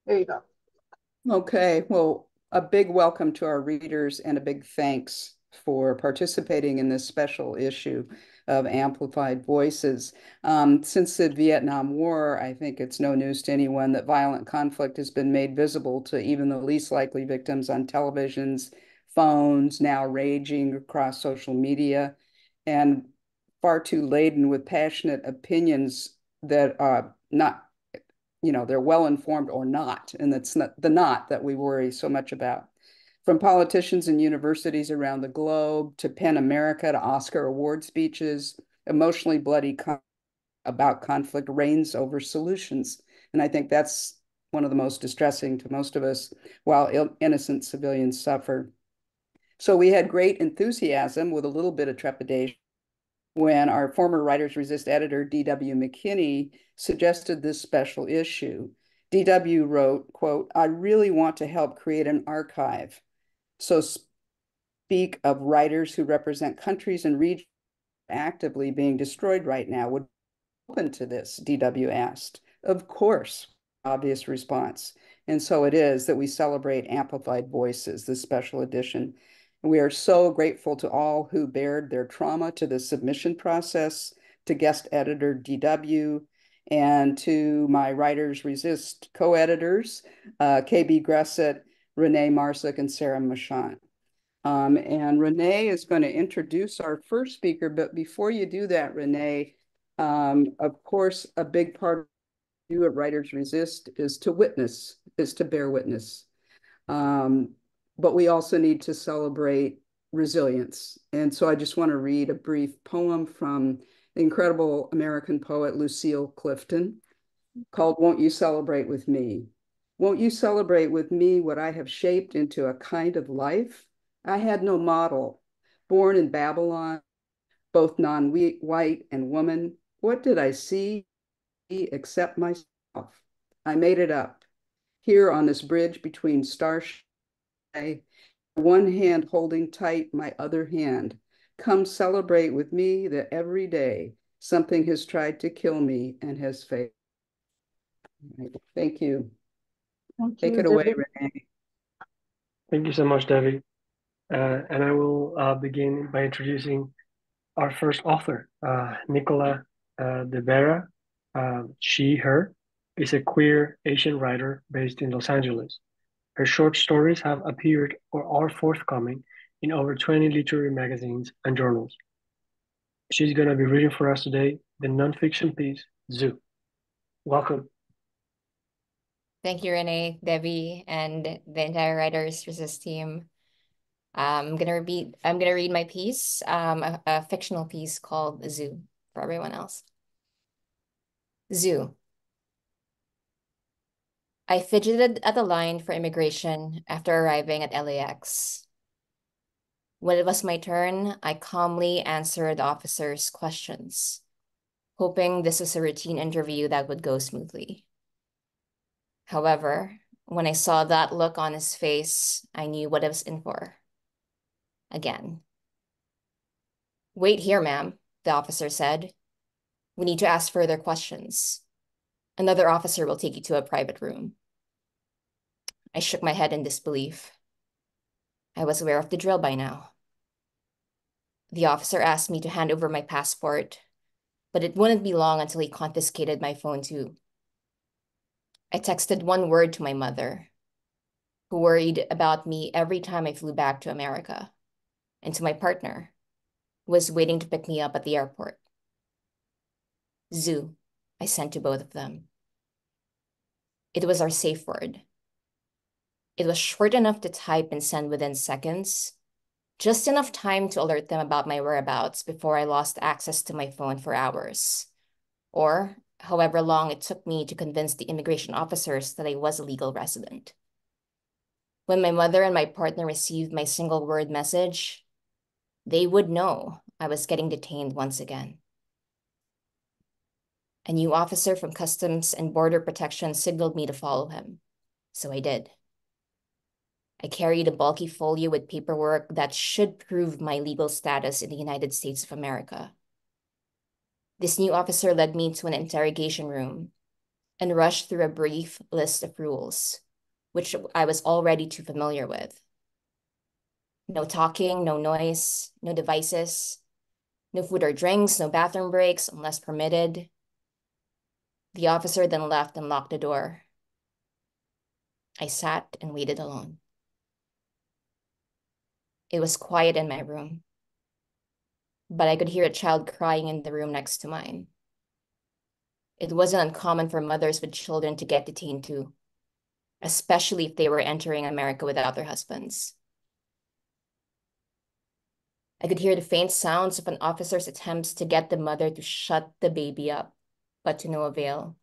There you go. Okay, well, a big welcome to our readers and a big thanks for participating in this special issue of Amplified Voices. Since the Vietnam War, I think it's no news to anyone that violent conflict has been made visible to even the least likely victims on televisions, phones, now raging across social media, and far too laden with passionate opinions that are not they're well informed or not. And that's not the not that we worry so much about. From politicians and universities around the globe to PEN America to Oscar award speeches, emotionally bloody about conflict reigns over solutions. And I think that's one of the most distressing to most of us while innocent civilians suffer. So we had great enthusiasm with a little bit of trepidation when our former Writers Resist editor, D.W. McKinney, suggested this special issue. D.W. wrote, quote, I really want to help create an archive. So speak of writers who represent countries and regions actively being destroyed right now. Would open to this, D.W. asked. Of course, obvious response. And so it is that we celebrate Amplified Voices, this special edition. And we are so grateful to all who bared their trauma to the submission process, to guest editor DW, and to my Writers Resist co-editors, KB Gresset, Renee Marsick, and Sarah Machant. And Renee is going to introduce our first speaker, but before you do that, Renee, of course, a big part of you at Writers Resist is to witness, is to bear witness. Um, but we also need to celebrate resilience. And so I just want to read a brief poem from the incredible American poet Lucille Clifton called Won't You Celebrate With Me? Won't you celebrate with me what I have shaped into a kind of life? I had no model. Born in Babylon, both non-white and woman, what did I see except myself? I made it up here on this bridge between stars, one hand holding tight my other hand. Come celebrate with me that every day something has tried to kill me and has failed. Thank you. Thank Take you, it away, Debbie. Renee. Thank you so much, Debbie. And I will begin by introducing our first author, Nicola de Vera. She, her, is a queer Asian writer based in Los Angeles. Her short stories have appeared or are forthcoming in over 20 literary magazines and journals. She's going to be reading for us today the nonfiction piece, Zoo. Welcome. Thank you, Renee, Debbie, and the entire Writers Resist team. I'm gonna read my piece, a fictional piece called Zoo for everyone else. Zoo. I fidgeted at the line for immigration after arriving at LAX. When it was my turn, I calmly answered the officer's questions, hoping this was a routine interview that would go smoothly. However, when I saw that look on his face, I knew what I was in for. Again. Wait here, ma'am, the officer said. We need to ask further questions. Another officer will take you to a private room. I shook my head in disbelief. I was aware of the drill by now. The officer asked me to hand over my passport, but it wouldn't be long until he confiscated my phone too. I texted one word to my mother, who worried about me every time I flew back to America, and to my partner, who was waiting to pick me up at the airport. Zoo, I sent to both of them. It was our safe word. It was short enough to type and send within seconds, just enough time to alert them about my whereabouts before I lost access to my phone for hours, or however long it took me to convince the immigration officers that I was a legal resident. When my mother and my partner received my single word message, they would know I was getting detained once again. A new officer from Customs and Border Protection signaled me to follow him, so I did. I carried a bulky folio with paperwork that should prove my legal status in the United States of America. This new officer led me to an interrogation room, and rushed through a brief list of rules, which I was already too familiar with. No talking, no noise, no devices, no food or drinks, no bathroom breaks unless permitted. The officer then left and locked the door. I sat and waited alone. It was quiet in my room, but I could hear a child crying in the room next to mine. It wasn't uncommon for mothers with children to get detained too, especially if they were entering America without their husbands. I could hear the faint sounds of an officer's attempts to get the mother to shut the baby up, but to no avail.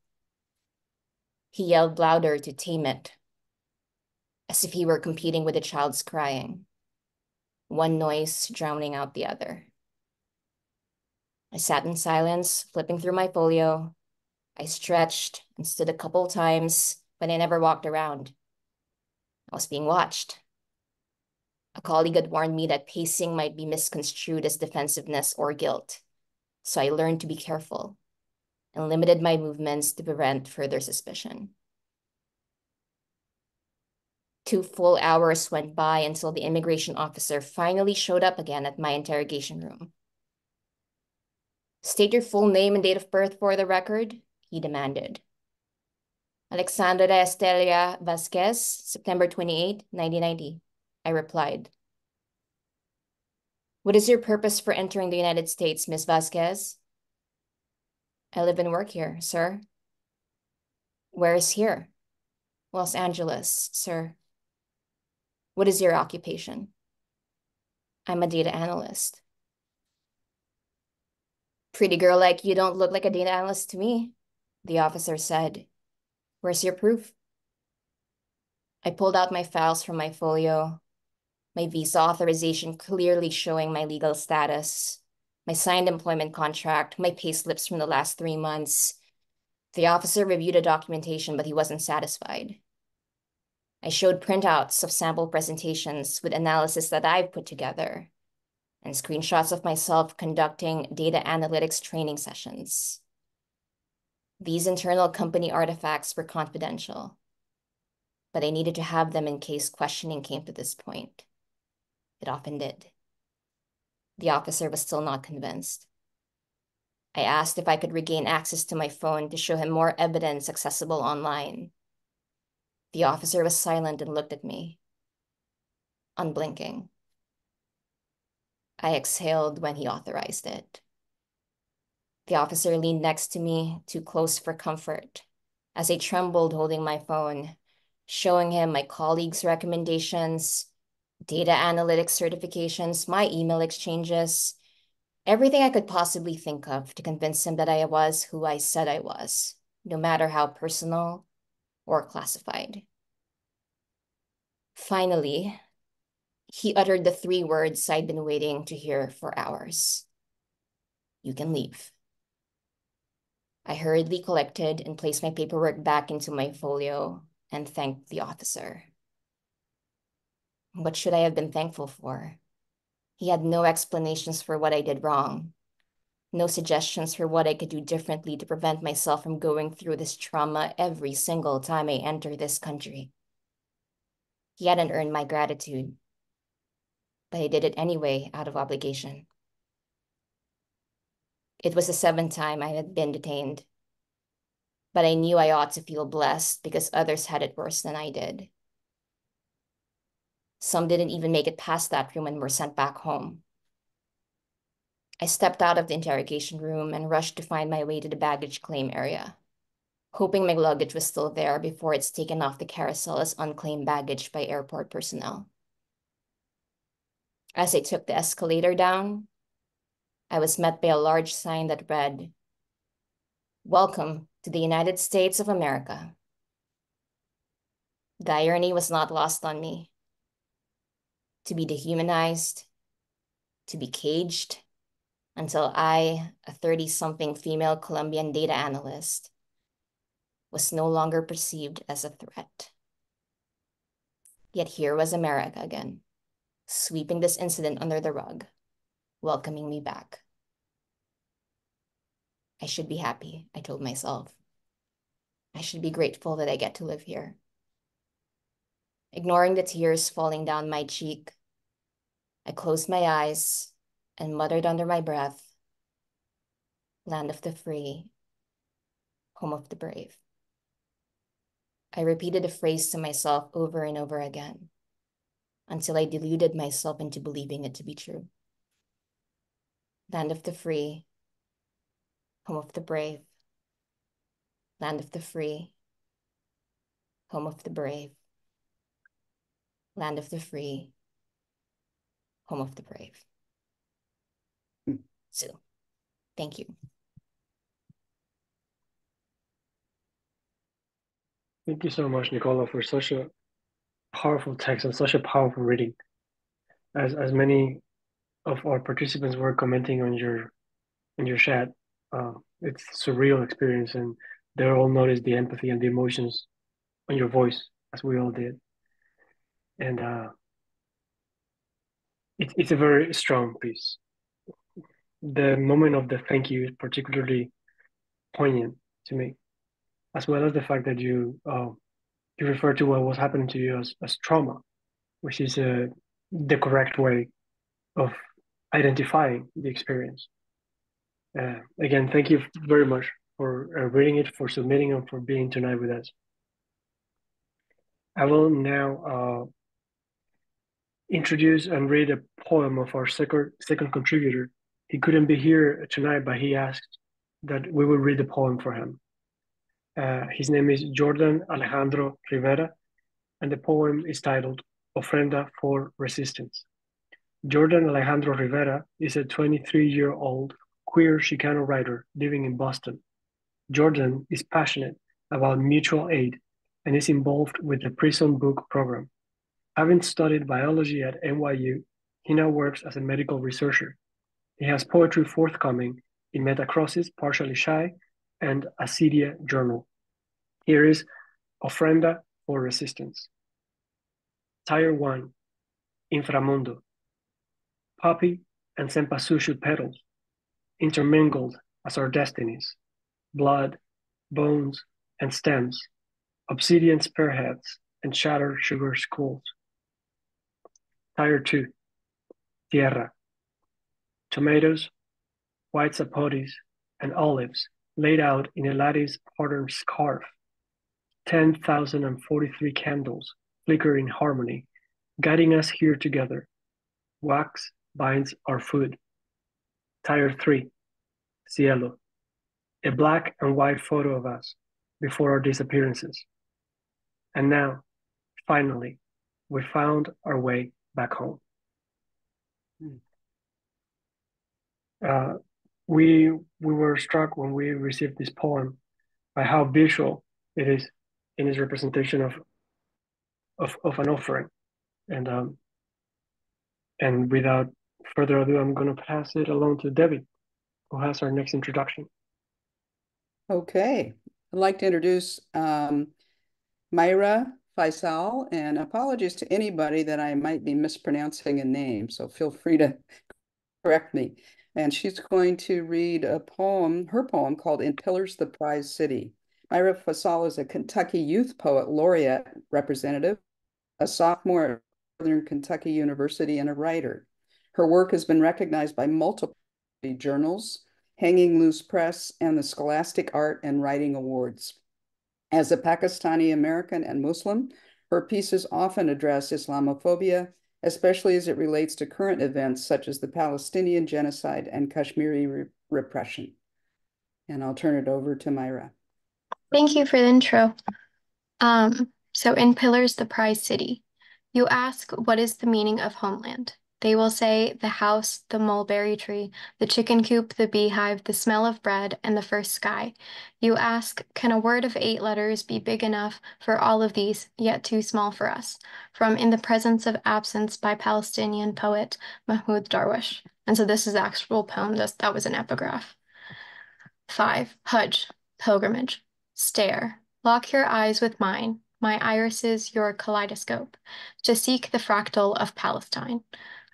He yelled louder to tame it, as if he were competing with the child's crying, one noise drowning out the other. I sat in silence, flipping through my folio. I stretched and stood a couple times, but I never walked around. I was being watched. A colleague had warned me that pacing might be misconstrued as defensiveness or guilt, so I learned to be careful and limited my movements to prevent further suspicion. 2 full hours went by until the immigration officer finally showed up again at my interrogation room. "State your full name and date of birth for the record," he demanded. "Alexandra Estelia Vasquez, September 28, 1990. I replied. "What is your purpose for entering the United States, Ms. Vasquez?" "I live and work here, sir." "Where is here?" "Los Angeles, sir." "What is your occupation?" "I'm a data analyst." "Pretty girl like you don't look like a data analyst to me," the officer said. "Where's your proof?" I pulled out my files from my folio, my visa authorization clearly showing my legal status, my signed employment contract, my pay slips from the last 3 months. The officer reviewed the documentation, but he wasn't satisfied. I showed printouts of sample presentations with analysis that I've put together and screenshots of myself conducting data analytics training sessions. These internal company artifacts were confidential, but I needed to have them in case questioning came to this point. It often did. The officer was still not convinced. I asked if I could regain access to my phone to show him more evidence accessible online. The officer was silent and looked at me, unblinking. I exhaled when he authorized it. The officer leaned next to me, too close for comfort, as I trembled holding my phone, showing him my colleagues' recommendations, data analytics certifications, my email exchanges, everything I could possibly think of to convince him that I was who I said I was, no matter how personal or classified. Finally, he uttered the 3 words I'd been waiting to hear for hours. "You can leave." I hurriedly collected and placed my paperwork back into my folio and thanked the officer. What should I have been thankful for? He had no explanations for what I did wrong, no suggestions for what I could do differently to prevent myself from going through this trauma every single time I enter this country. He hadn't earned my gratitude, but I did it anyway out of obligation. It was the 7th time I had been detained, but I knew I ought to feel blessed because others had it worse than I did. Some didn't even make it past that room and were sent back home. I stepped out of the interrogation room and rushed to find my way to the baggage claim area, hoping my luggage was still there before it's taken off the carousel as unclaimed baggage by airport personnel. As I took the escalator down, I was met by a large sign that read, "Welcome to the United States of America." The irony was not lost on me. To be dehumanized, to be caged, until I, a 30-something female Colombian data analyst, was no longer perceived as a threat. Yet here was America again, sweeping this incident under the rug, welcoming me back. I should be happy, I told myself. I should be grateful that I get to live here. Ignoring the tears falling down my cheek, I closed my eyes and muttered under my breath, "Land of the free, home of the brave." I repeated the phrase to myself over and over again until I deluded myself into believing it to be true. Land of the free, home of the brave. Land of the free, home of the brave. Land of the free, home of the brave. So, thank you. Thank you so much, Nicola, for such a powerful text and such a powerful reading. As many of our participants were commenting on your chat, it's a surreal experience, and they all noticed the empathy and the emotions on your voice, as we all did. And it's a very strong piece. The moment of the thank you is particularly poignant to me, as well as the fact that you refer to what was happening to you as trauma, which is the correct way of identifying the experience. Again, thank you very much for reading it, for submitting, and for being tonight with us. I will now introduce and read a poem of our second contributor. He couldn't be here tonight, but he asked that we will read the poem for him. His name is Jordan Alejandro Rivera, and the poem is titled Ofrenda for Resistance. Jordan Alejandro Rivera is a 23-year-old queer Chicano writer living in Boston. Jordan is passionate about mutual aid and is involved with the Prison Book Program. Having studied biology at NYU, he now works as a medical researcher. He has poetry forthcoming in Metacrosis, Partially Shy, and Acedia Journal. Here is Ofrenda for Resistance. Tire 1, Inframundo. Poppy and Cempasúchil petals, intermingled as our destinies. Blood, bones, and stems, obsidian spearheads, and shattered sugar skulls. Tire 2, Tierra. Tomatoes, white zapotes, and olives laid out in a lattice patterned scarf. 10,043 candles flicker in harmony, guiding us here together. Wax binds our food. Tire 3, Cielo. A black and white photo of us before our disappearances. And now, finally, we found our way back home. We were struck when we received this poem by how visual it is in its representation of an offering. And without further ado, I'm going to pass it along to Debbie, who has our next introduction. Okay, I'd like to introduce Mayra Faisal, and apologies to anybody that I might be mispronouncing a name, so feel free to correct me. And she's going to read a poem, her poem called In Pillars, the Prize City. Mayra Faisal is a Kentucky Youth Poet Laureate representative, a sophomore at Northern Kentucky University, and a writer. Her work has been recognized by multiple journals, Hanging Loose Press, and the Scholastic Art and Writing Awards. As a Pakistani American and Muslim, her pieces often address Islamophobia, especially as it relates to current events such as the Palestinian genocide and Kashmiri repression. And I'll turn it over to Mayra. Thank you for the intro. So in Pillars, the Prize City, you ask, what is the meaning of homeland? They will say the house, the mulberry tree, the chicken coop, the beehive, the smell of bread, and the first sky. You ask, can a word of 8 letters be big enough for all of these, yet too small for us? From In the Presence of Absence by Palestinian poet Mahmoud Darwish. And so this is the actual poem. That was an epigraph. 5, Hajj, pilgrimage. Stare. Lock your eyes with mine, my irises your kaleidoscope, to seek the fractal of Palestine.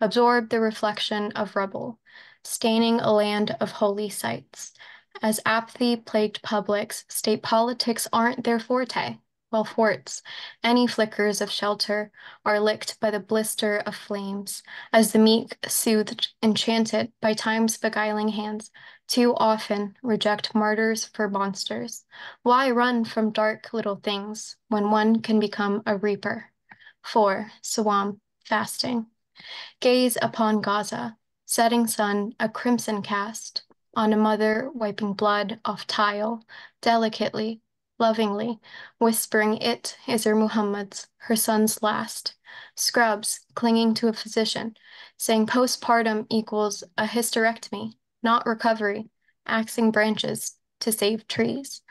Absorb the reflection of rubble, staining a land of holy sites. As apathy-plagued publics, state politics aren't their forte. Well, forts, any flickers of shelter, are licked by the blister of flames, as the meek, soothed, enchanted by time's beguiling hands, too often reject martyrs for monsters. Why run from dark little things when one can become a reaper? 4. Sawam, fasting. Gaze upon Gaza, setting sun a crimson cast, on a mother wiping blood off tile, delicately, lovingly, whispering it is her Muhammad's, her son's last. Scrubs clinging to a physician, saying postpartum equals a hysterectomy, not recovery, axing branches to save trees.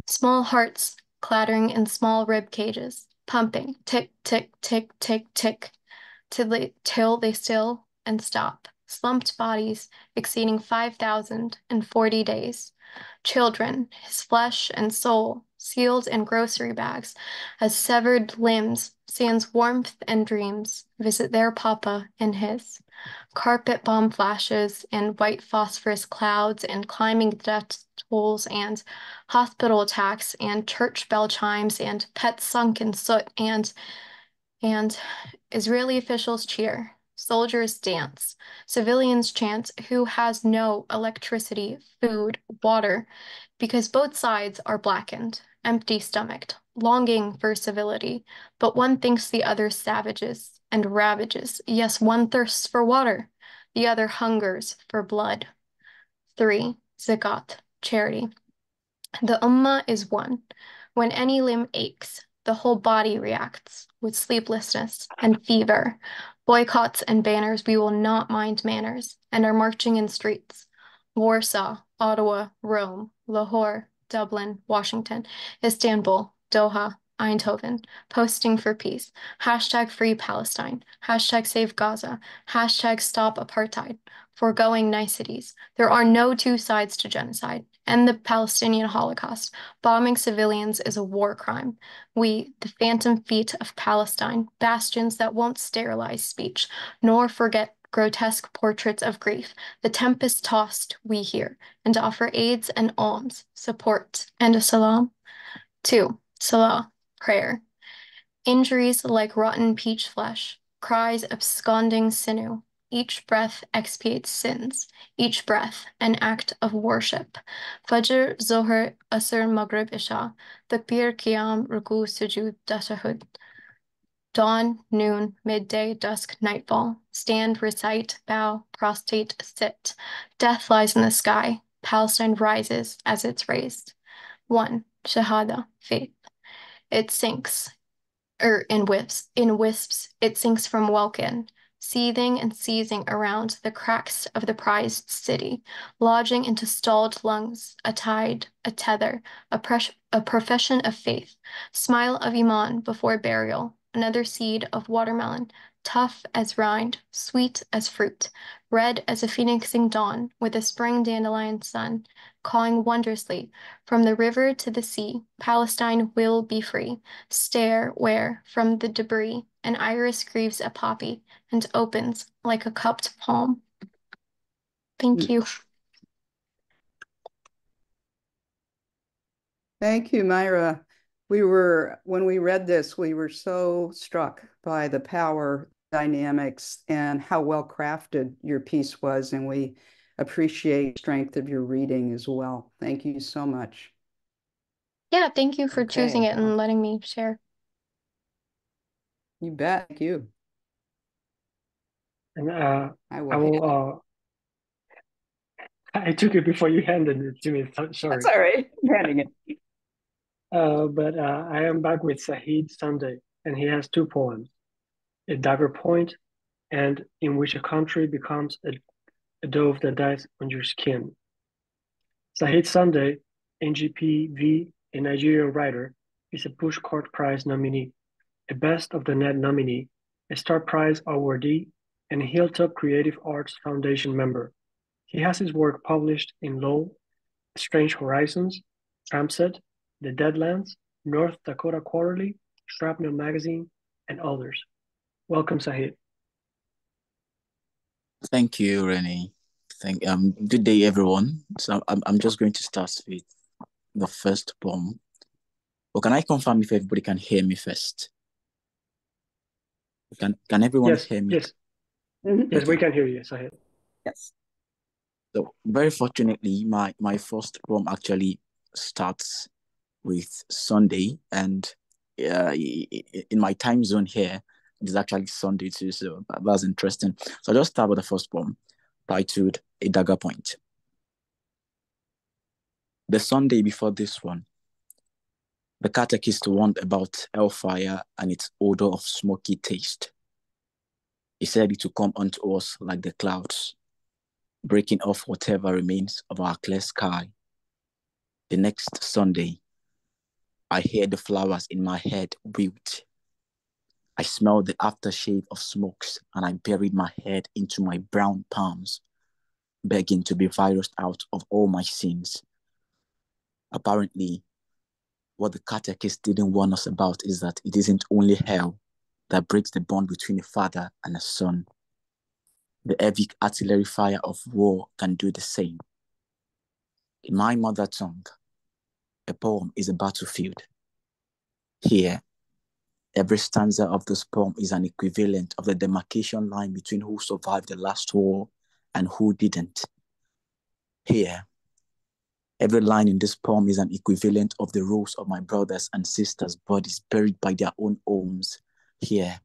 Small hearts clattering in small rib cages, pumping, tick, tick, tick, tick, tick, till they still and stop. Slumped bodies exceeding 5,000 in 40 days. Children, his flesh and soul, sealed in grocery bags, as severed limbs, sans warmth and dreams, visit their papa and his. Carpet bomb flashes and white phosphorus clouds and climbing death tolls and hospital attacks and church bell chimes and pets sunk in soot and Israeli officials cheer, soldiers dance, civilians chant who has no electricity, food, water, because both sides are blackened, empty-stomached, longing for civility, but one thinks the other savages and ravages. Yes, one thirsts for water, the other hungers for blood. 3. Zakat, charity. The Ummah is one. When any limb aches, the whole body reacts with sleeplessness and fever. Boycotts and banners, we will not mind manners, and are marching in streets. Warsaw, Ottawa, Rome, Lahore, Dublin, Washington, Istanbul, Doha, Eindhoven, posting for peace. Hashtag free Palestine. Hashtag save Gaza. Hashtag stop apartheid. Foregoing niceties. There are no two sides to genocide. End the Palestinian Holocaust. Bombing civilians is a war crime. We, the phantom feet of Palestine, bastions that won't sterilize speech, nor forget grotesque portraits of grief, the tempest tossed we hear, and offer aids and alms, support, and a salam. 2. Salah, prayer. Injuries like rotten peach flesh, cries absconding sinew. Each breath expiates sins, each breath an act of worship. Fajr, Zohar, Asr, Maghrib, Isha, Takbir, Qiyam, Ruku, Sujud, Tashahhud. Dawn, noon, midday, dusk, nightfall. Stand, recite, bow, prostrate, sit. Death lies in the sky. Palestine rises as it's raised. 1. Shahada, faith. It sinks, in wisps, it sinks from welkin, seething and seizing around the cracks of the prized city, lodging into stalled lungs, a tide, a tether, a profession of faith, smile of Iman before burial, another seed of watermelon, tough as rind, sweet as fruit, red as a phoenixing dawn, with a spring dandelion sun, cawing wondrously from the river to the sea, Palestine will be free. Stare where, from the debris, an iris grieves a poppy and opens like a cupped palm. Thank you. Thank you, Myra. When we read this, we were so struck by the power dynamics and how well crafted your piece was, and we appreciate the strength of your reading as well. Thank you so much. Yeah, thank you for choosing it and letting me share. You bet. Thank you. And I took it before you handed it to me. Sorry. That's all right. I'm handing it. But I am back with Sahid Sunday, and he has two poems, A Dagger Point and In Which a Country Becomes a Dove That Dies on Your Skin. Sahid Sunday, NGPV, a Nigerian writer, is a Pushcart Prize nominee, a Best of the Net nominee, a Star Prize awardee, and a Hilltop Creative Arts Foundation member. He has his work published in Lowell, Strange Horizons, Tramset, The Deadlands, North Dakota Quarterly, Shrapnel Magazine, and others. Welcome, Sahid. Thank you, Rennie. Good day, everyone. So I'm just going to start with the first poem. But can I confirm if everybody can hear me first? Can everyone Yes, hear me? yes, Mhm. yes, we Okay. can hear you. So ahead. Yes. So very fortunately, my first poem actually starts with Sunday, and in my time zone here, it is actually Sunday too. So that's interesting. So I'll just start with the first poem, titled "A Dagger Point." The Sunday before this one, the catechist warned about hellfire and its odor of smoky taste. He said it would come unto us like the clouds, breaking off whatever remains of our clear sky. The next Sunday, I heard the flowers in my head wilt. I smelled the aftershave of smokes, and I buried my head into my brown palms, begging to be virused out of all my sins. Apparently, what the catechist didn't warn us about is that it isn't only hell that breaks the bond between a father and a son. The heavy artillery fire of war can do the same. In my mother tongue, a poem is a battlefield. Here, every stanza of this poem is an equivalent of the demarcation line between who survived the last war and who didn't. Here, every line in this poem is an equivalent of the rows of my brothers and sisters' bodies buried by their own homes. Here,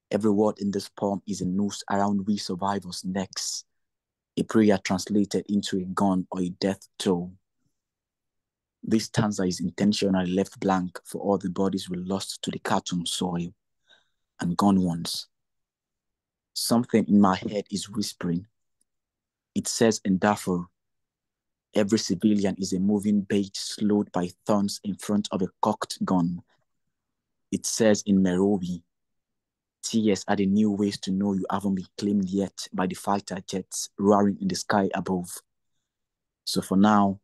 every word in this poem is a noose around we survivors' necks, a prayer translated into a gun or a death toll. This stanza is intentionally left blank for all the bodies we lost to the Khartoum soil and gone ones. Something in my head is whispering. It says in Darfur, every civilian is a moving bait slowed by thorns in front of a cocked gun. It says in Nairobi, tears are the new ways to know you haven't been claimed yet by the fighter jets roaring in the sky above. So for now,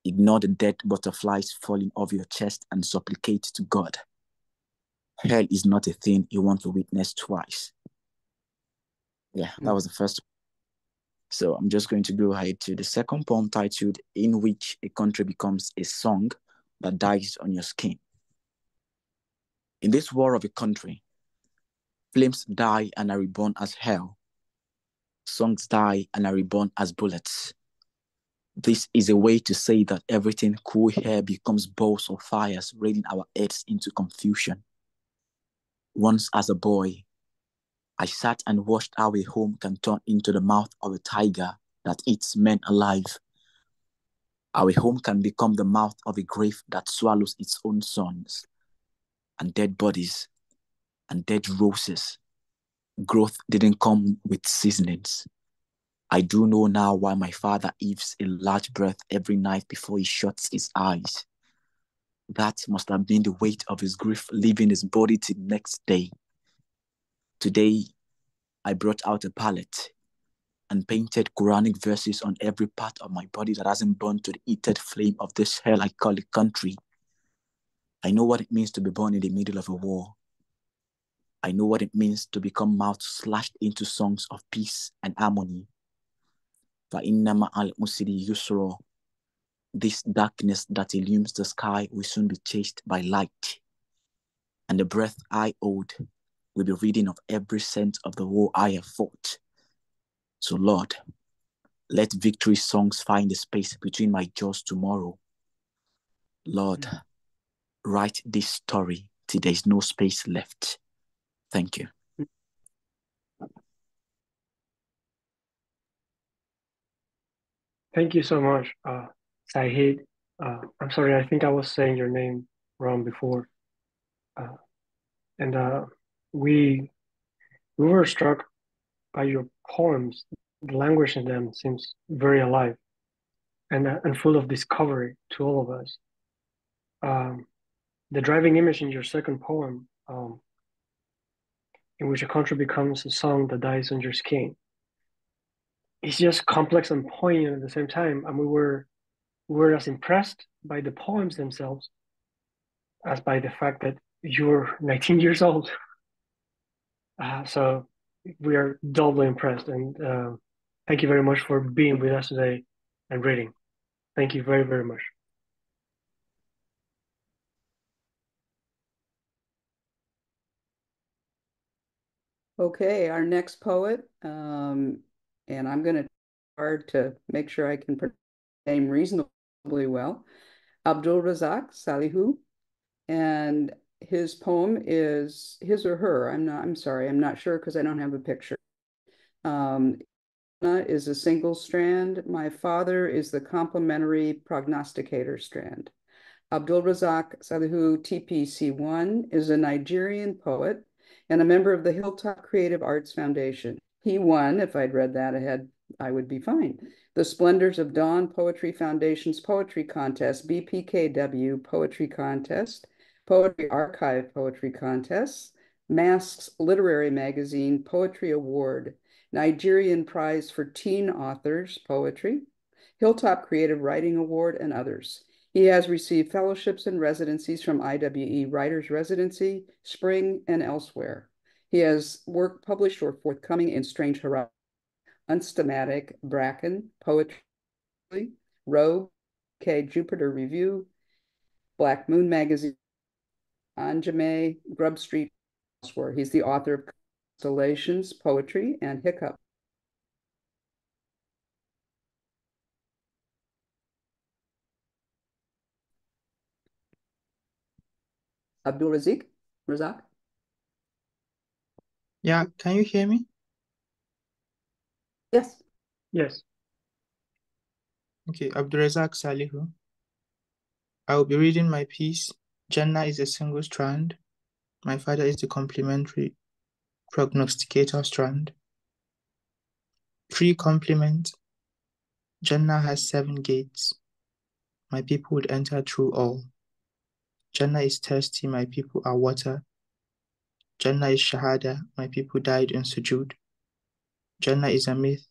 ignore the dead butterflies falling off your chest and supplicate to God. Hell is not a thing you want to witness twice. Yeah, that was the first. So I'm just going to go ahead to the second poem, titled "In Which a Country Becomes a Song That Dies on Your Skin." In this war of a country, flames die and are reborn as hell. Songs die and are reborn as bullets. This is a way to say that everything cool here becomes balls of fires raining our heads into confusion. Once as a boy, I sat and watched how a home can turn into the mouth of a tiger that eats men alive. How a home can become the mouth of a grave that swallows its own sons, and dead bodies, and dead roses. Growth didn't come with seasonings. I do know now why my father heaves a large breath every night before he shuts his eyes. That must have been the weight of his grief leaving his body till next day. Today, I brought out a palette and painted Quranic verses on every part of my body that hasn't burned to the heated flame of this hell I call a country. I know what it means to be born in the middle of a war. I know what it means to become mouth slashed into songs of peace and harmony. فَإِنَّ مَعَ الْعُسْرِ يُسْرًا. This darkness that illumes the sky will soon be chased by light. And the breath I hold will be reading of every cent of the war I have fought. So Lord, let victory songs find a space between my jaws tomorrow. Lord, write this story till there's no space left. Thank you. Thank you so much, Sahid. I'm sorry, I think I was saying your name wrong before. And we were struck by your poems. The language in them seems very alive and full of discovery to all of us. The driving image in your second poem, in which a country becomes a song that dies on your skin, is just complex and poignant at the same time. And we were as impressed by the poems themselves as by the fact that you're 19 years old. So we are doubly impressed. And Thank you very much for being with us today and reading. Thank you very, very much. Okay, our next poet, and I'm going to hard to make sure I can pronounce his name reasonably well, Abdul Razak Salihu, and his poem is his or her. I'm sorry, I'm not sure because I don't have a picture. Is a single strand. My father is the complementary prognosticator strand. Abdul Razak Salihu TPC1 is a Nigerian poet and a member of the Hilltop Creative Arts Foundation. He won, if I'd read that ahead, I would be fine. The Splendors of Dawn Poetry Foundation's Poetry Contest, BPKW Poetry Contest, Poetry Archive Poetry Contests, Masks Literary Magazine Poetry Award, Nigerian Prize for Teen Authors Poetry, Hilltop Creative Writing Award, and others. He has received fellowships and residencies from IWE Writers Residency, Spring, and elsewhere. He has work published or forthcoming in Strange Horizons, Unstematic, Bracken, Poetry, Rogue, K. Jupiter Review, Black Moon Magazine, Anjame, Grub Street, elsewhere. He's the author of Constellations, Poetry, and Hiccup. Abdul Razak? Yeah, can you hear me? Yes. Yes. Okay, Abdulrazak Salihu. I will be reading my piece. Jannah is a single strand. My father is the complementary prognosticator strand. 3 complement. Jannah has 7 gates. My people would enter through all. Jannah is thirsty, my people are water. Jannah is Shahada, my people died in sujood. Jannah is a myth,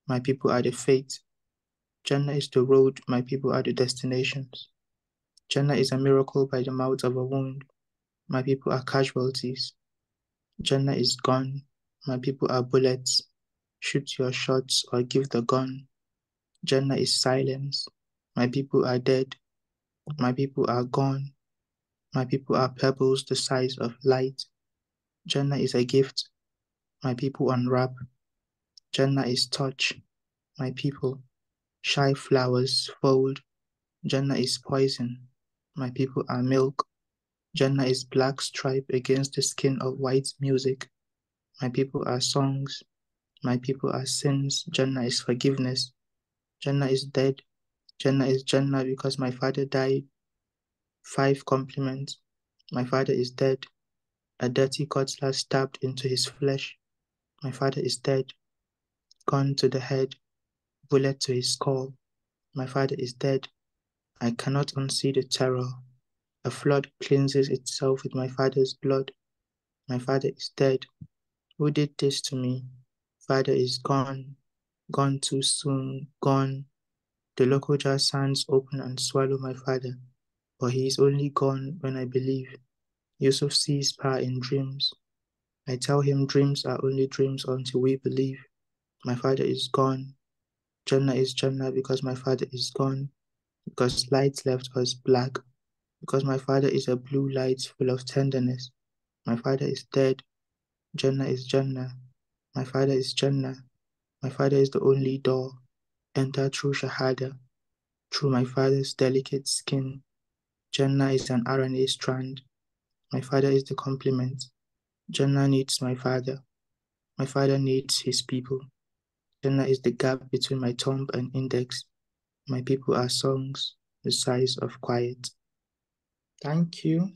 my people are the fate. Jannah is the road, my people are the destinations. Jannah is a miracle by the mouth of a wound. My people are casualties. Jannah is gone. My people are bullets. Shoot your shots or give the gun. Jannah is silence. My people are dead. My people are gone. My people are pebbles the size of light. Jannah is a gift. My people unwrap. Jannah is touch. My people. Shy flowers fold. Jannah is poison. My people are milk. Jannah is black stripe against the skin of white music. My people are songs. My people are sins. Jannah is forgiveness. Jannah is dead. Jannah is Jannah because my father died. 5 compliments. My father is dead. A dirty cutlass stabbed into his flesh. My father is dead. Gun to the head. Bullet to his skull. My father is dead. I cannot unsee the terror. A flood cleanses itself with my father's blood. My father is dead. Who did this to me? Father is gone. Gone too soon. Gone. The Lokoja sands open and swallow my father, but he is only gone when I believe. Yusuf sees power in dreams. I tell him dreams are only dreams until we believe. My father is gone. Jannah is Jannah because my father is gone, because light left us black, because my father is a blue light full of tenderness. My father is dead. Jannah is Jannah. My father is Jannah. My father is the only door. Enter through Shahada, through my father's delicate skin. Jannah is an RNA strand. My father is the complement. Jannah needs my father. My father needs his people. Jannah is the gap between my thumb and index. My people are songs the size of quiet. Thank you.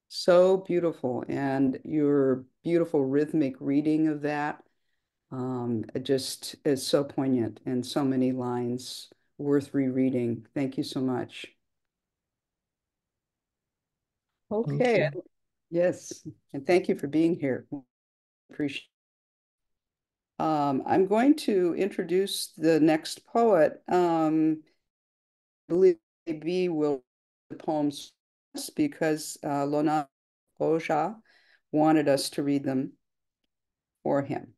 So beautiful. And your beautiful rhythmic reading of that it just is so poignant and so many lines worth rereading. Thank you so much. Okay. Yes. And thank you for being here. Appreciate I'm going to introduce the next poet. I believe B will read the poems because Lona Oja wanted us to read them. for him.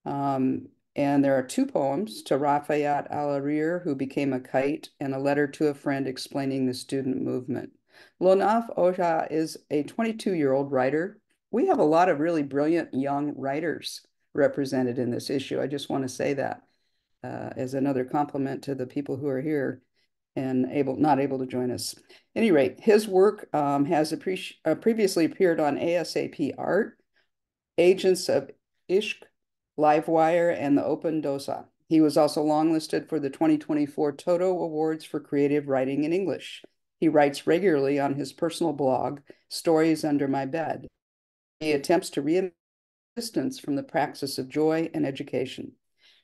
And there are two poems to Rafayat Al-Arir, who became a kite, and a letter to a friend explaining the student movement. Lonav Ojha is a 22-year-old writer. We have a lot of really brilliant young writers represented in this issue. I just want to say that as another compliment to the people who are here and not able to join us. At any rate, his work has previously appeared on ASAP Art, Agents of Ishq, Livewire, and the Open Dosa. He was also longlisted for the 2024 Toto Awards for Creative Writing in English. He writes regularly on his personal blog, Stories Under My Bed. He attempts to reimagine distance from the praxis of joy and education.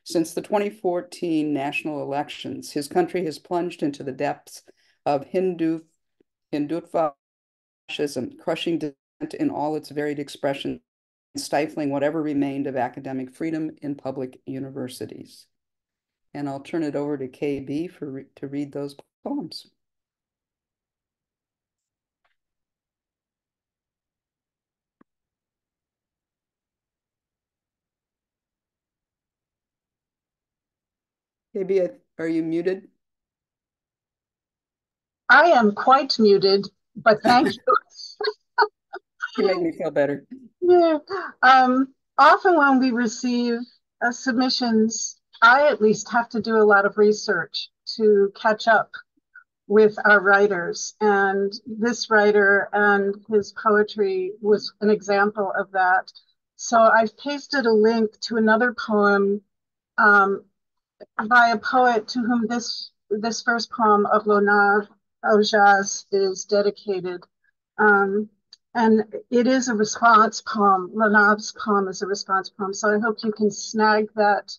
Since the 2014 national elections, his country has plunged into the depths of Hindutva fascism, crushing dissent in all its varied expressions, stifling whatever remained of academic freedom in public universities. And I'll turn it over to KB to read those poems. KB, are you muted? I am quite muted, but thank you. You make me feel better. Yeah. Often when we receive submissions, I at least have to do a lot of research to catch up with our writers. And this writer and his poetry was an example of that. So I've pasted a link to another poem by a poet to whom this first poem of Lonav Ojha's is dedicated. And it is a response poem. Lonav's poem is a response poem. So I hope you can snag that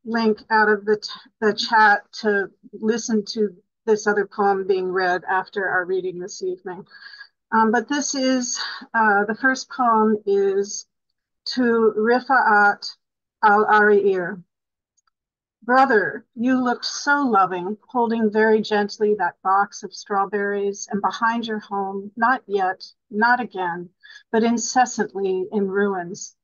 link out of the chat to listen to this other poem being read after our reading this evening. But this is, the first poem is to Rifa'at Al-Arir. Brother, you looked so loving, holding very gently that box of strawberries, and behind your home, not yet, not again, but incessantly in ruins.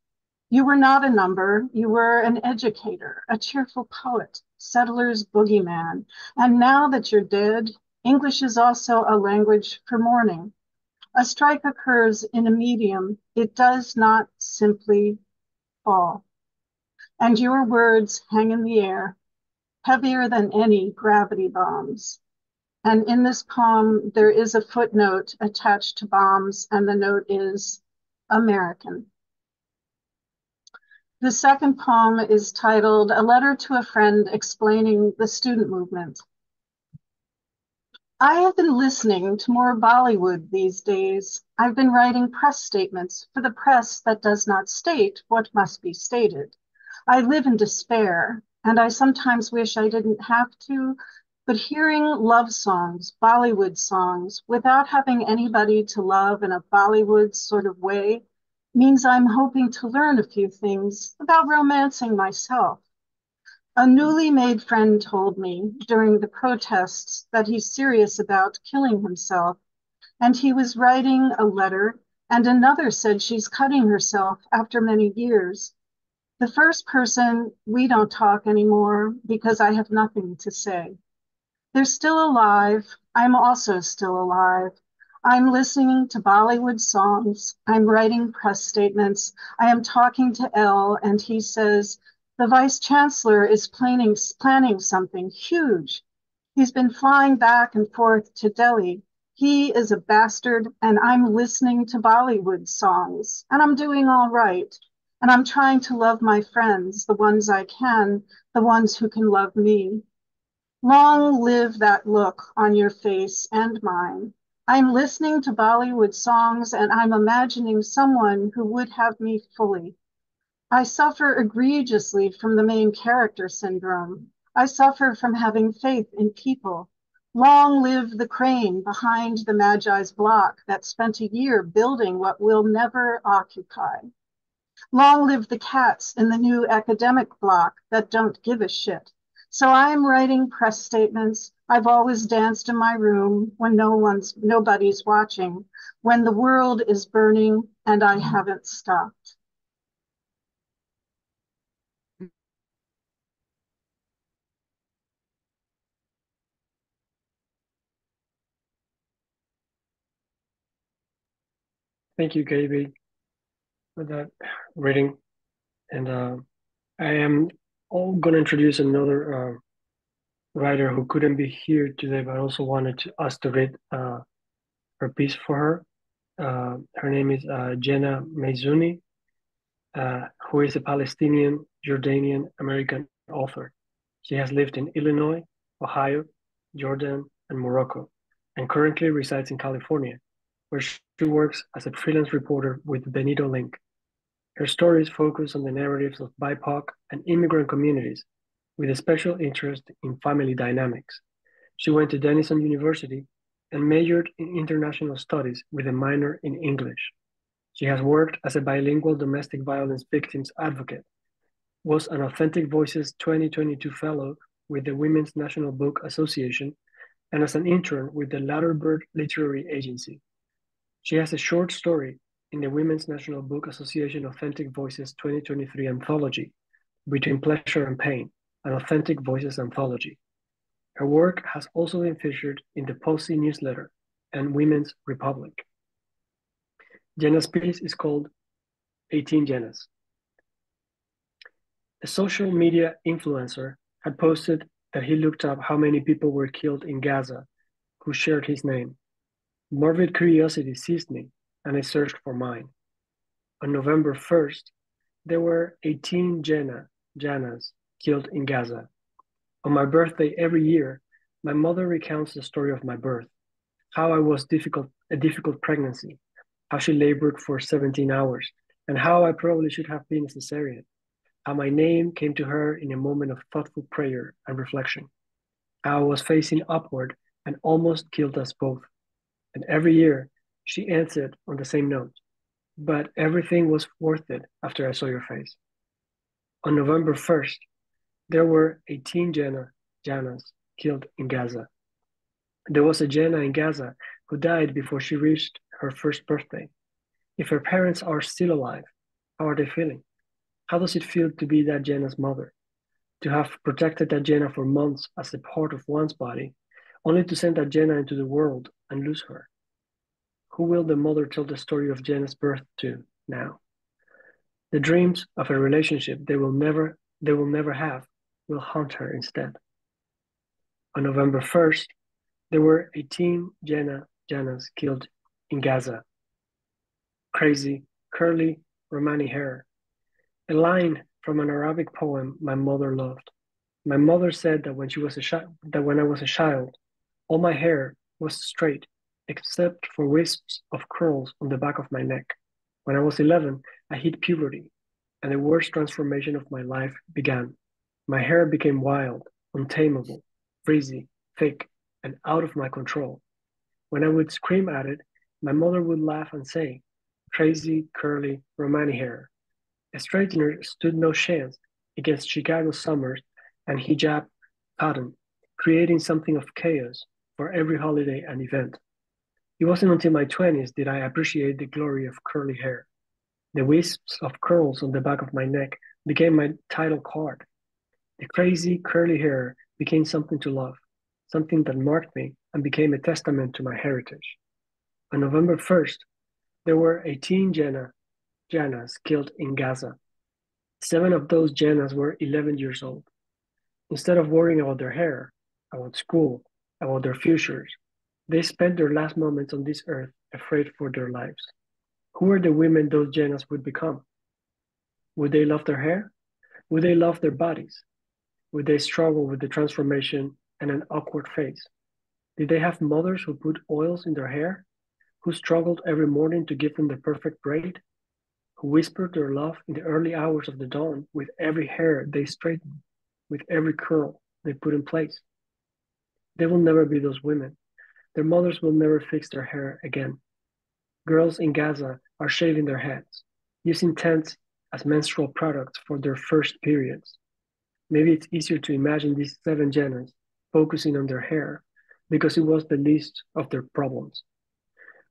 You were not a number, you were an educator, a cheerful poet, settler's boogeyman. And now that you're dead, English is also a language for mourning. A strike occurs in a medium, it does not simply fall. And your words hang in the air, heavier than any gravity bombs. And in this poem, there is a footnote attached to bombs, and the note is American. The second poem is titled A Letter to a Friend Explaining the Student Movement. I have been listening to more Bollywood these days. I've been writing press statements for the press that does not state what must be stated. I live in despair, and I sometimes wish I didn't have to, but hearing love songs, Bollywood songs, without having anybody to love in a Bollywood sort of way means I'm hoping to learn a few things about romancing myself. A newly made friend told me during the protests that he's serious about killing himself, and he was writing a letter, and another said she's cutting herself after many years. The first person, we don't talk anymore because I have nothing to say. They're still alive. I'm also still alive. I'm listening to Bollywood songs. I'm writing press statements. I am talking to Elle, and he says, the vice chancellor is planning something huge. He's been flying back and forth to Delhi. He is a bastard, and I'm listening to Bollywood songs, and I'm doing all right. And I'm trying to love my friends, the ones I can, the ones who can love me. Long live that look on your face and mine. I'm listening to Bollywood songs, and I'm imagining someone who would have me fully. I suffer egregiously from the main character syndrome. I suffer from having faith in people. Long live the crane behind the Magi's block that spent a year building what we'll never occupy. Long live the cats in the new academic block that don't give a shit. So I'm writing press statements. I've always danced in my room when nobody's watching, when the world is burning and I haven't stopped. Thank you, KB, for that reading. And I am all going to introduce another writer who couldn't be here today, but also wanted us to read her piece for her. Her name is Jenna Maizuni, who is a Palestinian, Jordanian American author. She has lived in Illinois, Ohio, Jordan, and Morocco, and currently resides in California, where she works as a freelance reporter with Benito Link. Her stories focus on the narratives of BIPOC and immigrant communities, with a special interest in family dynamics. She went to Denison University and majored in international studies with a minor in English. She has worked as a bilingual domestic violence victims advocate, was an Authentic Voices 2022 Fellow with the Women's National Book Association, and as an intern with the Ladderbird Literary Agency. She has a short story in the Women's National Book Association Authentic Voices 2023 anthology, Between Pleasure and Pain, an Authentic Voices anthology. Her work has also been featured in the Posey newsletter and Women's Republic. Jenna's piece is called 18 Jennas. A social media influencer had posted that he looked up how many people were killed in Gaza who shared his name. Morbid curiosity seized me, and I searched for mine. On November 1st, there were 18 Jannas killed in Gaza. On my birthday every year, my mother recounts the story of my birth, how I was a difficult pregnancy, how she labored for 17 hours, and how I probably should have been a cesarean, how my name came to her in a moment of thoughtful prayer and reflection, how I was facing upward and almost killed us both. And every year, she answered on the same note, but everything was worth it after I saw your face. On November 1st, there were 18 Jannas killed in Gaza. There was a Jenna in Gaza who died before she reached her first birthday. If her parents are still alive, how are they feeling? How does it feel to be that Jenna's mother? To have protected that Jenna for months as a part of one's body, only to send that Jenna into the world and lose her? Who will the mother tell the story of Jenna's birth to now? The dreams of a relationship they will never have will haunt her instead. On November 1st, there were 18 Jannas killed in Gaza. Crazy, curly, Romani hair. A line from an Arabic poem my mother loved. My mother said that when I was a child, all my hair was straight, except for wisps of curls on the back of my neck. When I was 11, I hit puberty, and the worst transformation of my life began. My hair became wild, untamable, frizzy, thick, and out of my control. When I would scream at it, my mother would laugh and say, "Crazy, curly, Romani hair." A straightener stood no chance against Chicago summers and hijab cotton, creating something of chaos for every holiday and event. It wasn't until my 20s did I appreciate the glory of curly hair. The wisps of curls on the back of my neck became my title card. The crazy curly hair became something to love, something that marked me and became a testament to my heritage. On November 1st, there were 18 Jannas killed in Gaza. 7 of those Jannas were 11 years old. Instead of worrying about their hair, about school, about their futures, they spent their last moments on this earth afraid for their lives. Who were the women those Jannas would become? Would they love their hair? Would they love their bodies? Would they struggle with the transformation and an awkward face? Did they have mothers who put oils in their hair? Who struggled every morning to give them the perfect braid? Who whispered their love in the early hours of the dawn with every hair they straightened, with every curl they put in place? They will never be those women. Their mothers will never fix their hair again. Girls in Gaza are shaving their heads, using tents as menstrual products for their first periods. Maybe it's easier to imagine these 7 Jannas focusing on their hair because it was the least of their problems.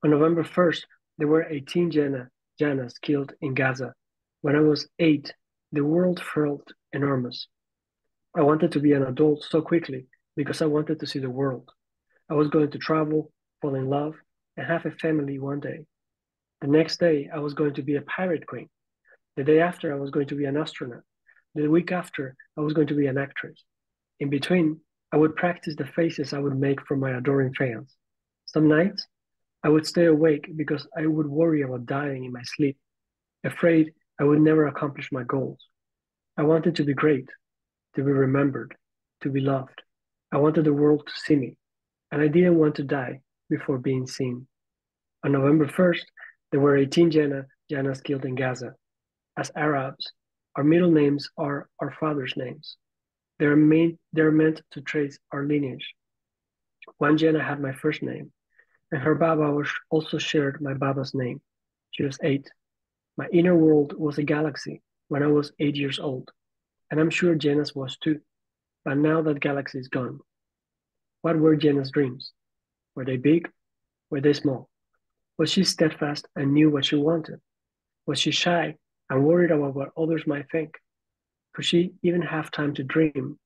On November 1st, there were 18 Jannas killed in Gaza. When I was 8, the world felt enormous. I wanted to be an adult so quickly because I wanted to see the world. I was going to travel, fall in love, and have a family one day. The next day, I was going to be a pirate queen. The day after, I was going to be an astronaut. The week after, I was going to be an actress. In between, I would practice the faces I would make for my adoring fans. Some nights, I would stay awake because I would worry about dying in my sleep, afraid I would never accomplish my goals. I wanted to be great, to be remembered, to be loved. I wanted the world to see me, and I didn't want to die before being seen. On November 1st, there were 18 Jannas killed in Gaza. As Arabs, our middle names are our father's names. They're meant to trace our lineage. One Janna had my first name, and her Baba also shared my Baba's name. She was 8. My inner world was a galaxy when I was 8 years old, and I'm sure Janna's was too. But now that galaxy is gone. What were Janna's dreams? Were they big? Were they small? Was she steadfast and knew what she wanted? Was she shy and worried about what others might think? Could she even have time to dream?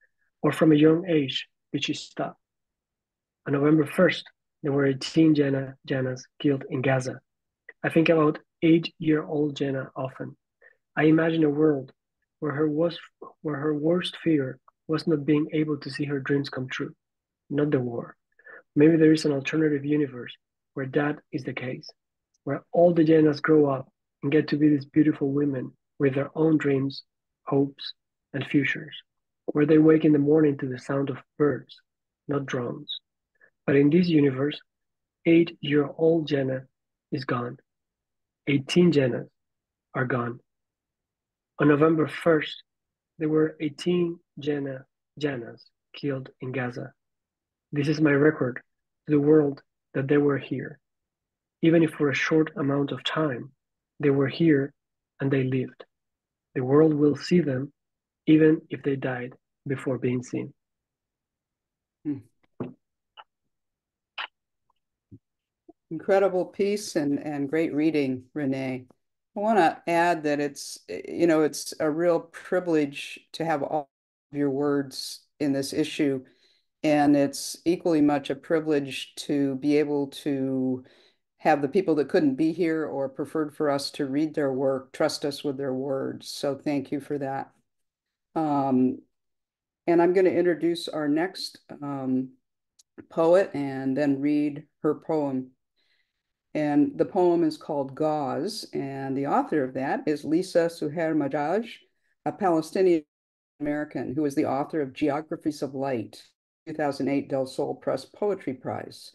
Or from a young age, did she stop? On November 1st, there were 18 Jannas killed in Gaza. I think about 8-year-old Janna often. I imagine a world where her worst fear was not being able to see her dreams come true, not the war. Maybe there is an alternative universe where that is the case, where all the Jannas grow up and get to be these beautiful women with their own dreams, hopes, and futures, where they wake in the morning to the sound of birds, not drones. But in this universe, 8-year-old Janna is gone. 18 Jannas are gone. On November 1st, there were 18 Jannas killed in Gaza. This is my record to the world that they were here. Even if for a short amount of time, they were here and they lived. The world will see them even if they died before being seen. Incredible piece and great reading, Renee. I want to add that it's a real privilege to have all of your words in this issue. And it's equally much a privilege to be able to have the people that couldn't be here or preferred for us to read their work trust us with their words. So thank you for that. And I'm going to introduce our next poet and then read her poem. And the poem is called Gauze, and the author of that is Lisa Suher Majaj, a Palestinian American who is the author of Geographies of Light, 2008 Del Sol Press Poetry Prize,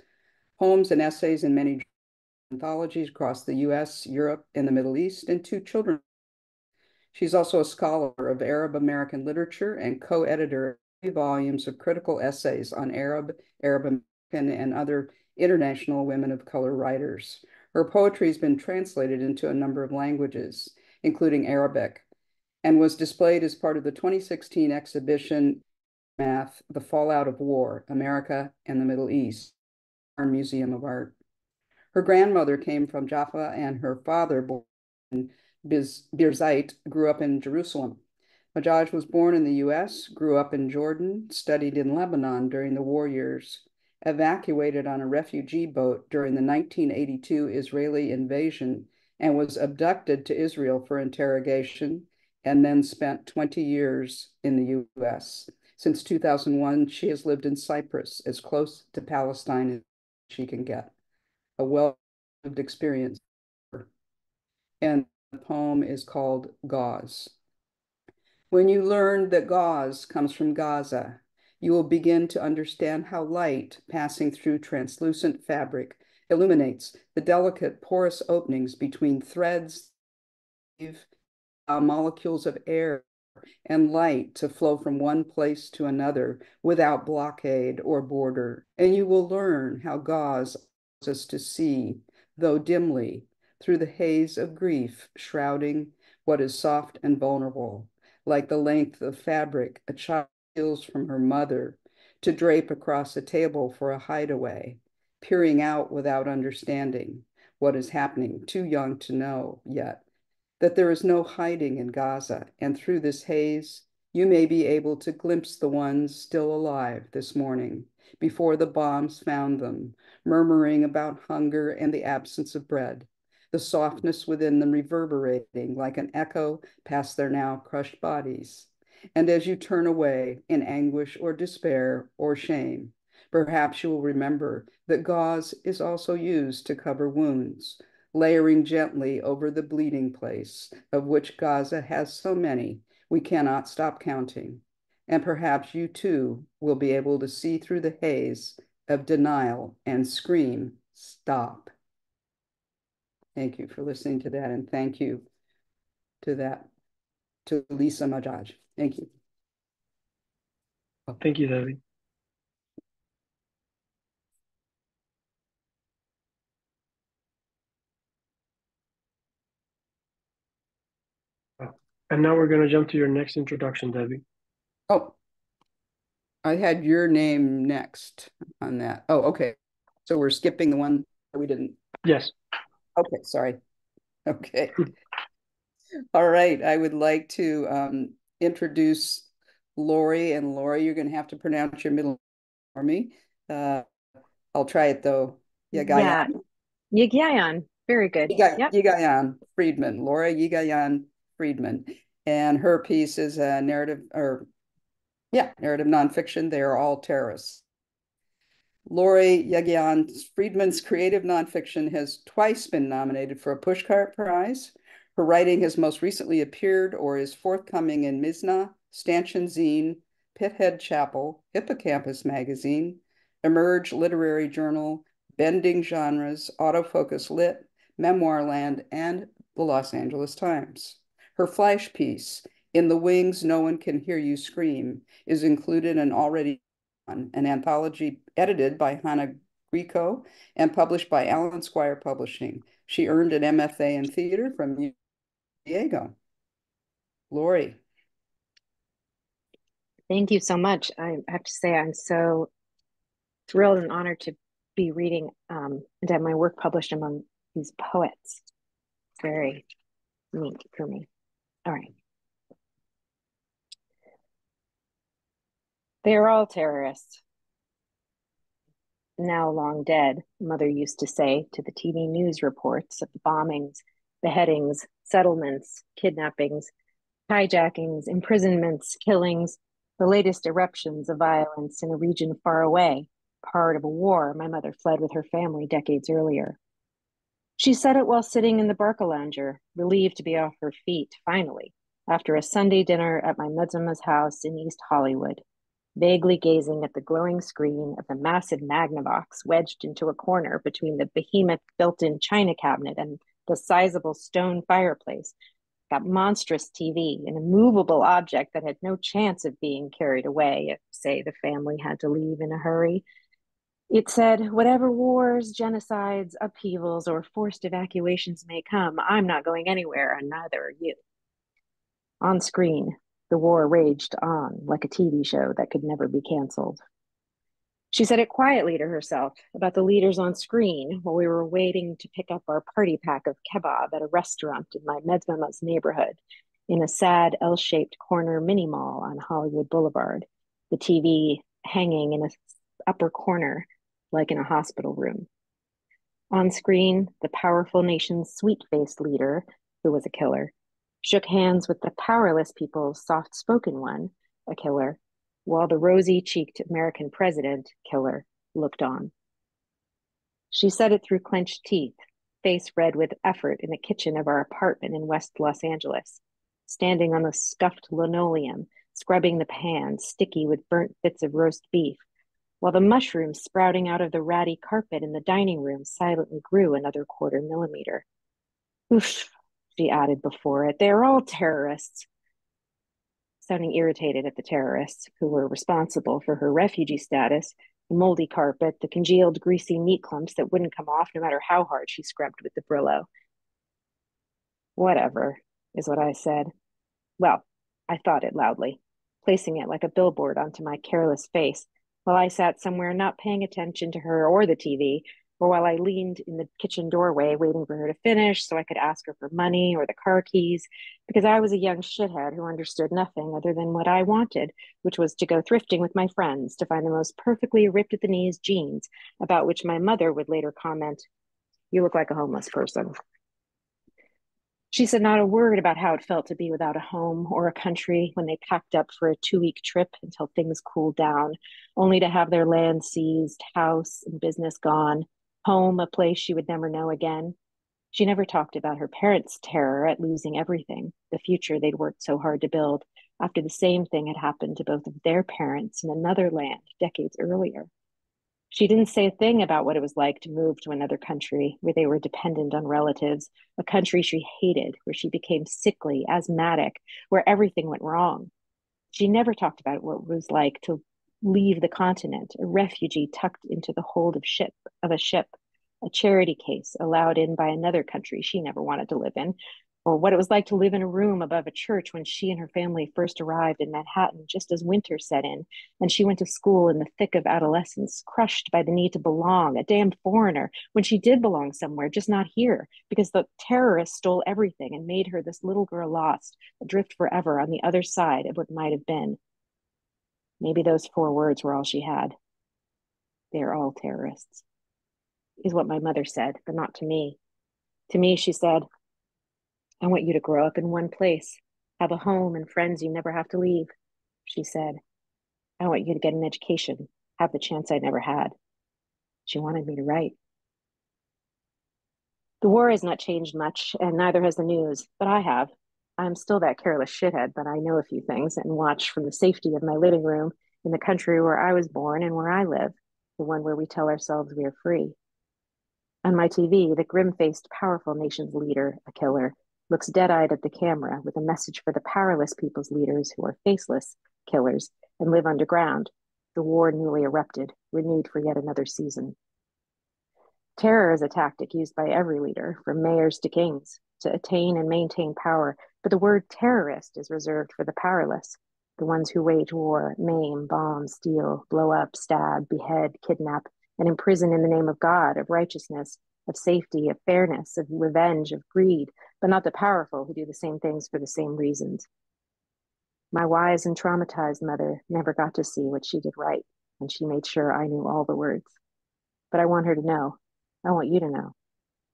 poems and essays in many anthologies across the US, Europe, and the Middle East, and 2 children. She's also a scholar of Arab American literature and co-editor of 3 volumes of critical essays on Arab American, and other international women of color writers. Her poetry has been translated into a number of languages, including Arabic, and was displayed as part of the 2016 exhibition Math, The Fallout of War, America and the Middle East, Museum of Art. Her grandmother came from Jaffa and her father, born in Birzeit, grew up in Jerusalem. Majaj was born in the US, grew up in Jordan, studied in Lebanon during the war years, evacuated on a refugee boat during the 1982 Israeli invasion, and was abducted to Israel for interrogation, and then spent 20 years in the US. Since 2001, she has lived in Cyprus, as close to Palestine as she can get. A well-lived experience. And the poem is called Gauze. When you learn that gauze comes from Gaza, you will begin to understand how light passing through translucent fabric illuminates the delicate porous openings between threads, molecules of air and light to flow from one place to another without blockade or border. And you will learn how gauze allows us to see, though dimly, through the haze of grief shrouding what is soft and vulnerable, like the length of fabric a child steals from her mother to drape across a table for a hideaway, peering out without understanding what is happening, too young to know yet, that there is no hiding in Gaza, and through this haze, you may be able to glimpse the ones still alive this morning, before the bombs found them, murmuring about hunger and the absence of bread, the softness within them reverberating like an echo past their now crushed bodies. And as you turn away in anguish or despair or shame, perhaps you will remember that gauze is also used to cover wounds, layering gently over the bleeding place, of which Gaza has so many, we cannot stop counting. And perhaps you too will be able to see through the haze of denial and scream, stop. Thank you for listening to that, and thank you to Lisa Majaj. Thank you. Thank you, Debbie. And now we're going to jump to your next introduction, Debbie. Oh, I had your name next on that. Oh, okay. So we're skipping the one we didn't. Yes. Okay, sorry. Okay. All right. I would like to introduce Lori. And Lori, you're going to have to pronounce your middle name for me. I'll try it though. Yeah. Yigyayan. Very good. Yep. Yigayan Friedman. Laura Yigayan Friedman. And her piece is a narrative nonfiction. They are all terrorists. Lori Yigayan Friedman's creative nonfiction has twice been nominated for a Pushcart Prize. Her writing has most recently appeared or is forthcoming in Mizna, Stanchion Zine, Pithead Chapel, Hippocampus Magazine, Emerge Literary Journal, Bending Genres, Autofocus Lit, Memoirland, and the Los Angeles Times. Her flash piece, In the Wings, No One Can Hear You Scream, is included in Already On, an anthology edited by Hannah Grieco and published by Alan Squire Publishing. She earned an MFA in theater from Diego. Lori. Thank you so much. I have to say I'm so thrilled and honored to be reading and to have my work published among these poets. It's very neat for me. All right. They are all terrorists. Now long dead, Mother used to say to the TV news reports of the bombings, beheadings, settlements, kidnappings, hijackings, imprisonments, killings, the latest eruptions of violence in a region far away, part of a war my mother fled with her family decades earlier. She said it while sitting in the Barcalounger, relieved to be off her feet, finally, after a Sunday dinner at my Metzema's house in East Hollywood, vaguely gazing at the glowing screen of the massive Magnavox wedged into a corner between the behemoth built-in china cabinet and the sizable stone fireplace. That monstrous TV, an immovable object that had no chance of being carried away if, say, the family had to leave in a hurry. It said, whatever wars, genocides, upheavals, or forced evacuations may come, I'm not going anywhere, and neither are you. On screen, the war raged on like a TV show that could never be canceled. She said it quietly to herself about the leaders on screen while we were waiting to pick up our party pack of kebab at a restaurant in my Metzema's neighborhood in a sad L-shaped corner mini mall on Hollywood Boulevard, the TV hanging in an upper corner like in a hospital room. On screen, the powerful nation's sweet-faced leader, who was a killer, shook hands with the powerless people's soft-spoken one, a killer, while the rosy-cheeked American president, killer, looked on. She said it through clenched teeth, face red with effort in the kitchen of our apartment in West Los Angeles, standing on the scuffed linoleum, scrubbing the pan, sticky with burnt bits of roast beef, while the mushrooms sprouting out of the ratty carpet in the dining room silently grew another 1/4 millimeter. Oof, she added before it, they're all terrorists. Sounding irritated at the terrorists who were responsible for her refugee status, the moldy carpet, the congealed, greasy meat clumps that wouldn't come off no matter how hard she scrubbed with the Brillo. Whatever, is what I said. Well, I thought it loudly, placing it like a billboard onto my careless face, while I sat somewhere not paying attention to her or the TV, or while I leaned in the kitchen doorway waiting for her to finish so I could ask her for money or the car keys, because I was a young shithead who understood nothing other than what I wanted, which was to go thrifting with my friends to find the most perfectly ripped-at-the-knees jeans, about which my mother would later comment, "You look like a homeless person." She said not a word about how it felt to be without a home or a country when they packed up for a 2-week trip until things cooled down, only to have their land seized, house and business gone, home a place she would never know again. She never talked about her parents' terror at losing everything, the future they'd worked so hard to build, after the same thing had happened to both of their parents in another land decades earlier. She didn't say a thing about what it was like to move to another country where they were dependent on relatives, a country she hated, where she became sickly, asthmatic, where everything went wrong. She never talked about what it was like to leave the continent, a refugee tucked into the hold of a ship, a charity case allowed in by another country she never wanted to live in, or what it was like to live in a room above a church when she and her family first arrived in Manhattan just as winter set in, and she went to school in the thick of adolescence, crushed by the need to belong, a damn foreigner, when she did belong somewhere, just not here, because the terrorists stole everything and made her this little girl lost, adrift forever on the other side of what might have been. Maybe those 4 words were all she had. They're all terrorists, is what my mother said, but not to me. To me, she said, I want you to grow up in one place, have a home and friends you never have to leave. She said, I want you to get an education, have the chance I never had. She wanted me to write. The war has not changed much, and neither has the news, but I have. I'm still that careless shithead, but I know a few things and watch from the safety of my living room in the country where I was born and where I live, the one where we tell ourselves we are free. On my TV, the grim-faced, powerful nation's leader, a killer, looks dead-eyed at the camera with a message for the powerless people's leaders who are faceless killers and live underground. The war newly erupted, renewed for yet another season. Terror is a tactic used by every leader, from mayors to kings, to attain and maintain power, but the word terrorist is reserved for the powerless, the ones who wage war, maim, bomb, steal, blow up, stab, behead, kidnap, and imprison in the name of God, of righteousness, of safety, of fairness, of revenge, of greed, but not the powerful who do the same things for the same reasons. My wise and traumatized mother never got to see what she did right, and she made sure I knew all the words. But I want her to know. I want you to know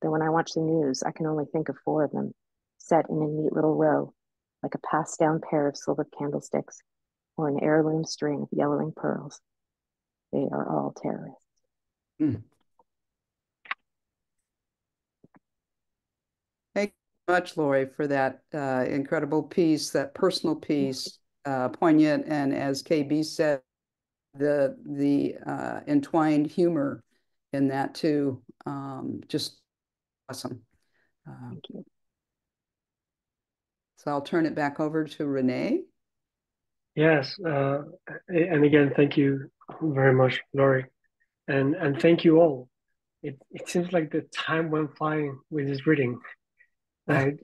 that when I watch the news, I can only think of 4 of them, set in a neat little row, like a passed down pair of silver candlesticks or an heirloom string of yellowing pearls. They are all terrorists. Mm. Thank you much, Lori, for that incredible piece, that personal piece, poignant, and as KB said, the entwined humor in that too, just awesome. Thank you. So I'll turn it back over to Renee. Yes, and again, thank you very much, Lori, and thank you all. It seems like the time went flying with this reading. I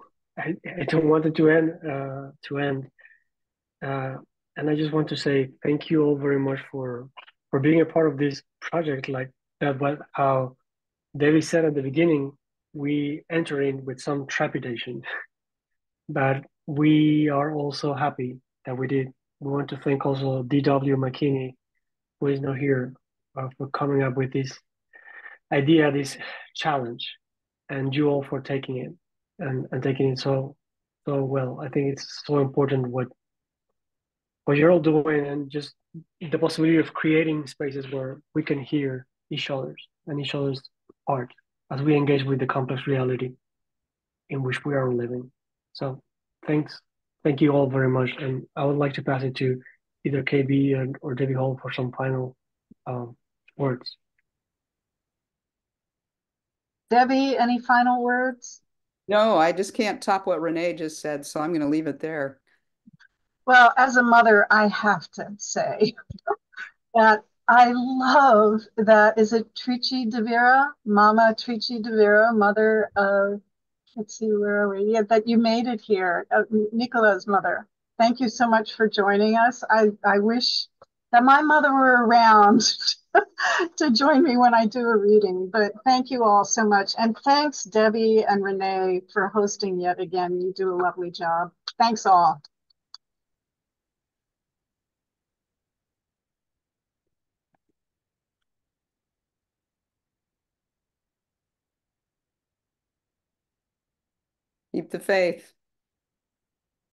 don't want it to end. And I just want to say thank you all very much for being a part of this project. Like that, what how David said at the beginning, we enter in with some trepidation, but we are also happy that we did. We want to thank also D.W. McKinney, who is not here, for coming up with this idea, this challenge, and you all for taking it and taking it so well. I think it's so important what you're all doing, and just the possibility of creating spaces where we can hear each other's and each other's art as we engage with the complex reality in which we are living. So thank you all very much, and I would like to pass it to either KB or Debbie Hall for some final words. Debbie, any final words? No, I just can't top what Renee just said, so I'm going to leave it there. Well, as a mother, I have to say that I love that. Is it Trici de Vera? Mama Trici de Vera, mother of, let's see, where are we? Yeah, that you made it here, Nicola's mother. Thank you so much for joining us. I wish that my mother were around to join me when I do a reading, but thank you all so much. And thanks, Debbie and Renee, for hosting yet again. You do a lovely job. Thanks all. Keep the faith.